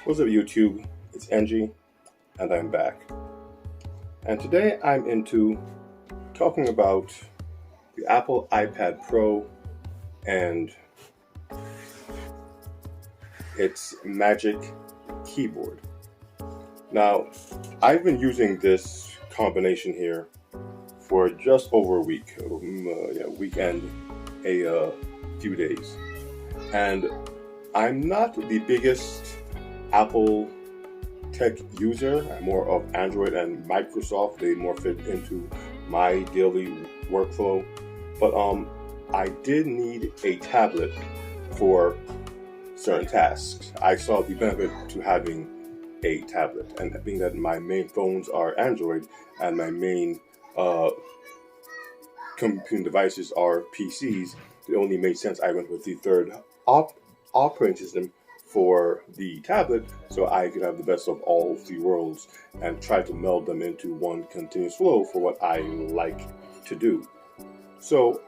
What's up, YouTube? It's Angie, and I'm back. And today I'm into talking about the Apple iPad Pro and its magic keyboard. Now, I've been using this combination here for just over a week, weekend, a few days, and I'm not the biggest Apple tech user. I'm more of Android and Microsoft. They more fit into my daily workflow. But I did need a tablet for certain tasks. I saw the benefit to having a tablet, and being that my main phones are Android and my main computing devices are PCs, it only made sense I went with the third operating system for the tablet, so I could have the best of all three worlds and try to meld them into one continuous flow for what I like to do. So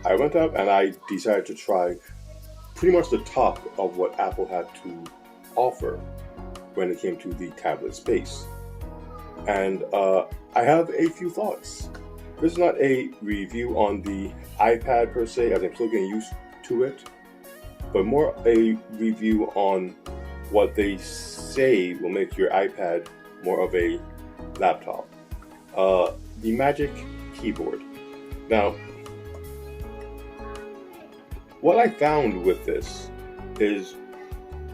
I went up and I decided to try pretty much the top of what Apple had to offer when it came to the tablet space. And I have a few thoughts. This is not a review on the iPad per se, as I'm still getting used to it, but more a review on what they say will make your iPad more of a laptop. The magic keyboard. Now, what I found with this is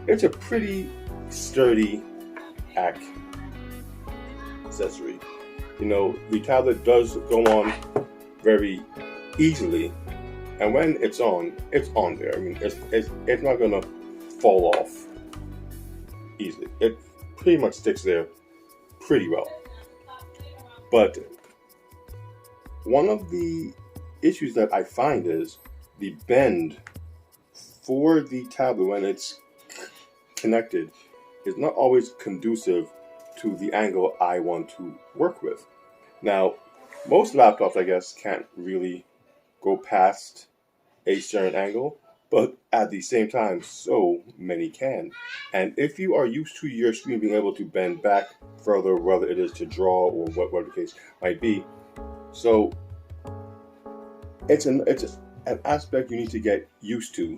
it's a pretty sturdy accessory. You know, the tablet does go on very easily, and when it's on there. I mean, it's not gonna fall off easily. It pretty much sticks there pretty well. But one of the issues that I find is the bend for the tablet when it's connected is not always conducive to the angle I want to work with. Now, most laptops, I guess, can't really go past a certain angle, but at the same time, so many can. And if you are used to your screen being able to bend back further, whether it is to draw or whatever the case might be, so it's an aspect you need to get used to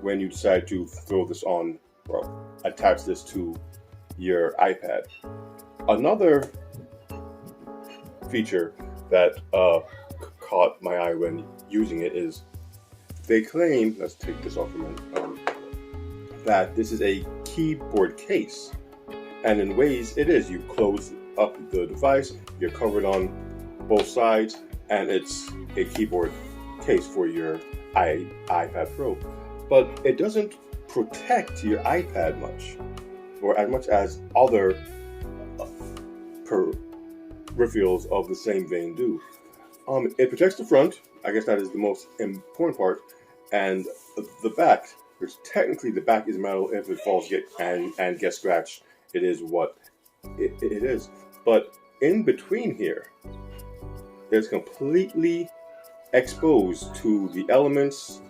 when you decide to throw this on, well, attach this to your iPad. Another feature that caught my eye when using it is they claim, let's take this off a minute, that this is a keyboard case. And in ways it is. You close up the device, you're covered on both sides, and it's a keyboard case for your iPad Pro. But it doesn't protect your iPad much, or as much as other peripherals of the same vein do. It protects the front. I guess that is the most important part, and the back, which technically the back is metal. If it falls and gets scratched, it is what it is. But in between here, it's completely exposed to the elements,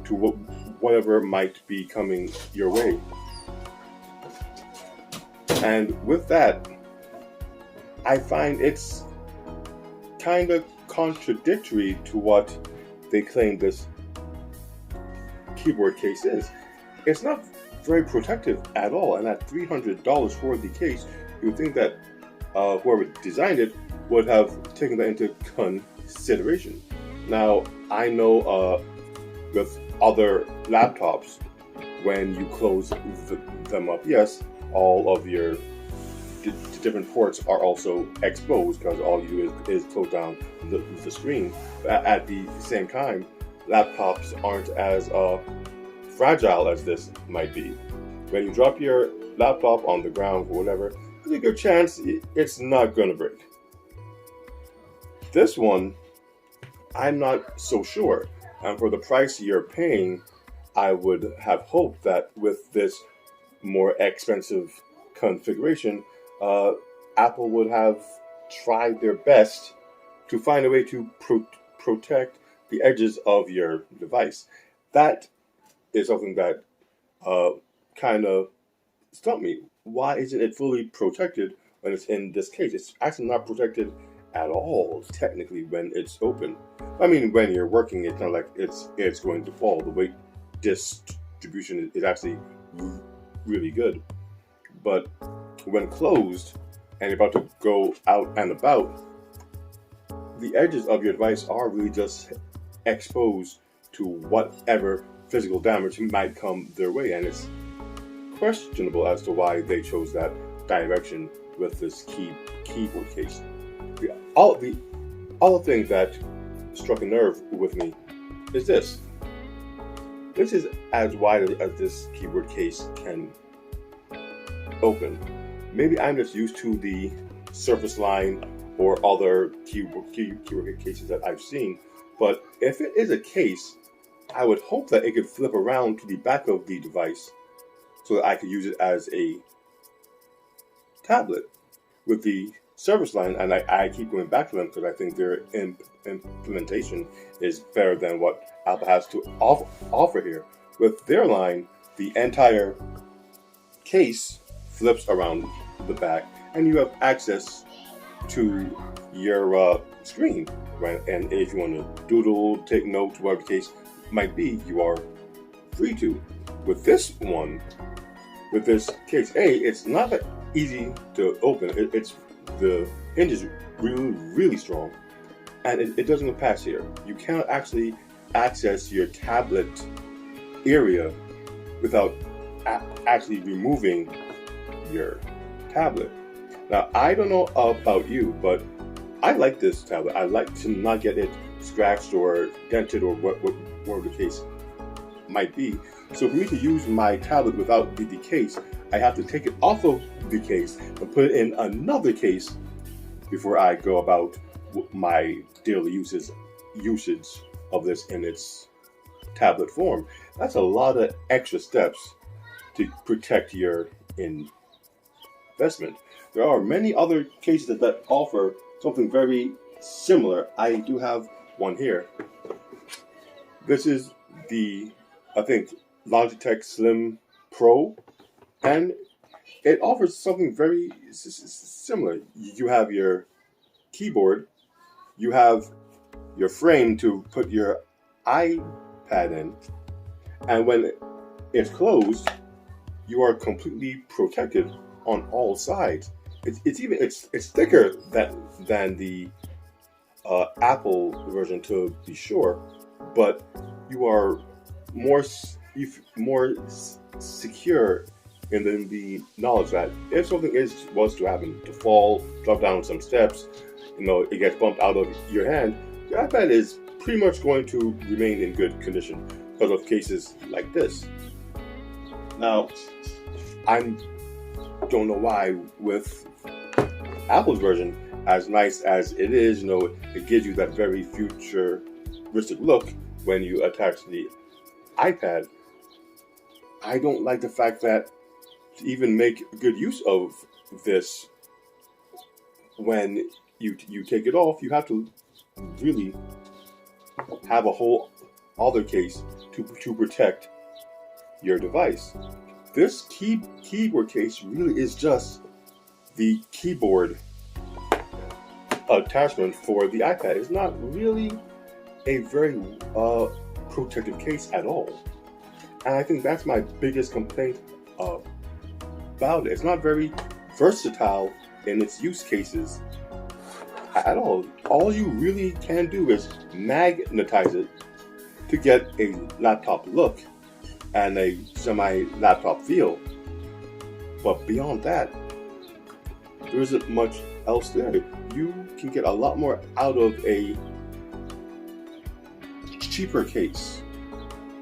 to whatever might be coming your way. And with that, I find it's kind of contradictory to what they claim this keyboard case is. It's not very protective at all, and at $300 for the case, you would think that whoever designed it would have taken that into consideration. Now, I know with other laptops, when you close them up, yes, all of your different ports are also exposed because all you do is close down the screen. But at the same time, laptops aren't as fragile as this might be. When you drop your laptop on the ground or whatever, there's a good chance it's not going to break. This one, I'm not so sure. And for the price you're paying, I would have hoped that with this more expensive configuration, Apple would have tried their best to find a way to protect the edges of your device. That is something that kind of stumped me. Why isn't it fully protected when it's in this case? It's actually not protected at all, technically, when it's open. I mean, when you're working, it's not like it's going to fall. The weight distribution is actually really good. But when closed and you're about to go out and about, the edges of your device are really just exposed to whatever physical damage might come their way, and it's questionable as to why they chose that direction with this keyboard case. All the thing that struck a nerve with me is this. This is as wide as this keyboard case can open. Maybe I'm just used to the Surface Line or other keyboard cases that I've seen, but if it is a case, I would hope that it could flip around to the back of the device so that I could use it as a tablet. With the Surface Line, and I keep going back to them because I think their implementation is better than what Apple has to offer here. With their line, the entire case flips around the back, and you have access to your screen. Right? And if you want to doodle, take notes, whatever the case might be, you are free to. With this one, with this case A, it's not that easy to open. It's the hinge is really strong, and it doesn't pass here. You cannot actually access your tablet area without actually removing your tablet. Now, I don't know about you, but I like this tablet. I like to not get it scratched or dented or whatever the case might be. So for me to use my tablet without the case, I have to take it off of the case and put it in another case before I go about my daily usage of this in its tablet form. That's a lot of extra steps to protect your investment. There are many other cases that offer something very similar. I do have one here. This is the, I think, Logitech Slim Pro, and it offers something very similar. You have your keyboard, you have your frame to put your iPad in, and when it's closed, you are completely protected on all sides. It's thicker than the Apple version, to be sure, but you are more secure in the knowledge that if something was to happen, to fall, drop down some steps, it gets bumped out of your hand, your iPad is pretty much going to remain in good condition because of cases like this. Now, I don't know why with Apple's version, as nice as it is, it gives you that very futuristic look when you attach the iPad. I don't like the fact that to even make good use of this, when you take it off, you have to really have a whole other case to protect your device. This keyboard case really is just the keyboard attachment for the iPad. It's not really a very protective case at all. And I think that's my biggest complaint about it. It's not very versatile in its use cases at all. All you really can do is magnetize it to get a laptop look and a semi-laptop feel. But beyond that, there isn't much else there. You can get a lot more out of a cheaper case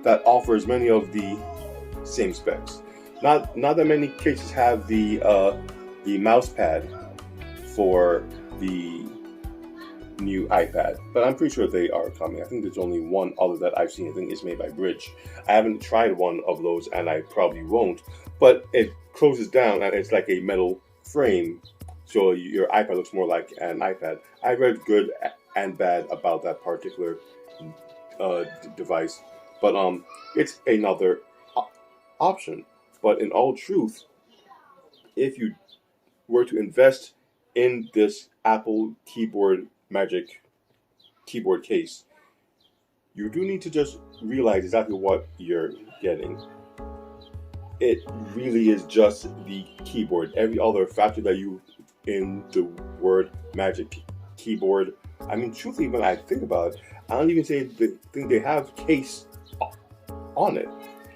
that offers many of the same specs. Not that many cases have the mouse pad for the new iPad, but I'm pretty sure they are coming. I think there's only one other that I've seen. I think it's made by Bridge. I haven't tried one of those, and I probably won't. But it closes down, and it's like a metal frame, so your iPad looks more like an iPad. I read good and bad about that particular device, but it's another option. But in all truth, if you were to invest in this Apple keyboard Magic keyboard case, you do need to just realize exactly what you're getting. It really is just the keyboard. Every other factor that you in the word Magic keyboard, I mean, truthfully, when I think about it, I don't even think they have case on it.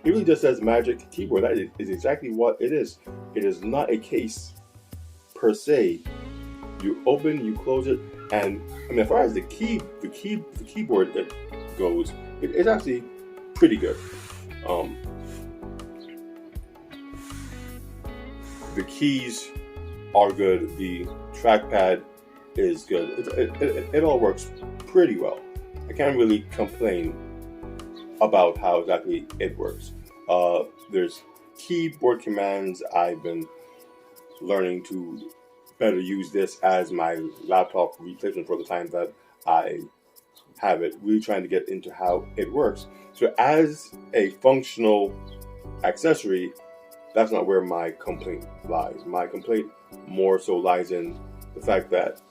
It really just says Magic keyboard. That is exactly what it is. It is not a case per se. You open, you close it, and I mean, as far as the keyboard that goes, it's actually pretty good. The keys are good. The trackpad is good. It all works pretty well. I can't really complain about how exactly it works. There's keyboard commands. I've been learning to better use this as my laptop replacement for the time that I have it. Really trying to get into how it works. So as a functional accessory, that's not where my complaint lies. My complaint more so lies in the fact that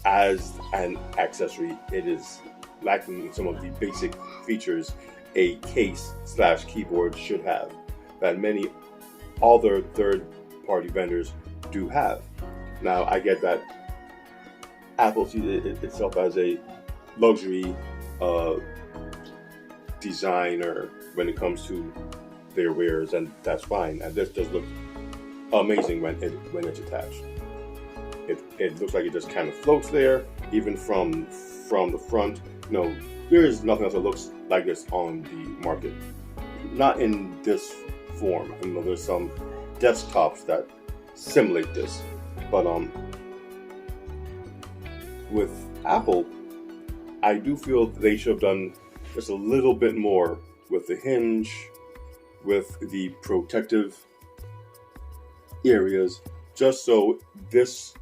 as an accessory, it is lacking some of the basic features a case/keyboard should have that many other third-party vendors do have. Now, I get that Apple sees itself as a luxury designer when it comes to their wares, and that's fine. And this does look amazing when it's attached. It looks like it just kind of floats there, even from the front. There is nothing else that looks like this on the market. Not in this form. There's some desktops that simulate this, but with Apple, I do feel they should have done just a little bit more with the hinge, with the protective areas, just so this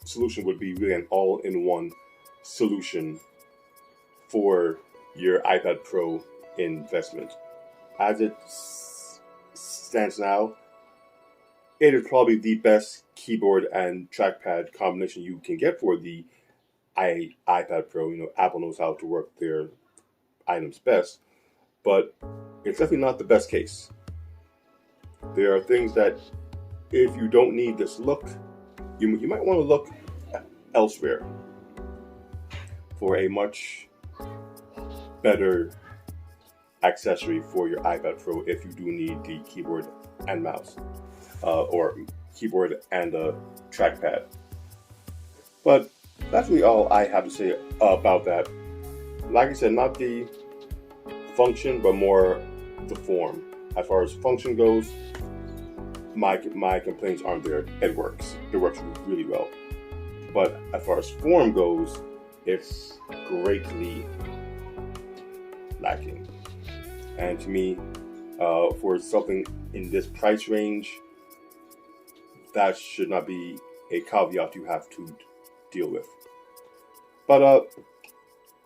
solution would be really an all-in-one solution for your iPad Pro investment. As it stands now, it is probably the best keyboard and trackpad combination you can get for the iPad Pro. Apple knows how to work their items best, but it's definitely not the best case. There are things that, if you don't need this look, you might want to look elsewhere for a much better accessory for your iPad Pro if you do need the keyboard and mouse, or keyboard and a trackpad. But that's really all I have to say about that. Like I said, not the function, but more the form. As far as function goes, my complaints aren't there. It works. It works really well. But as far as form goes, it's greatly lacking. And to me, for something in this price range, that should not be a caveat you have to deal with. But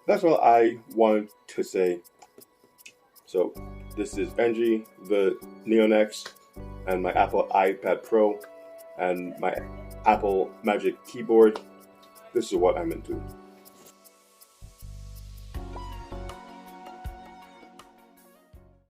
that's all I wanted to say. So this is Benji, the NeoNX, and my Apple iPad Pro, and my Apple Magic Keyboard. This is what I'm into.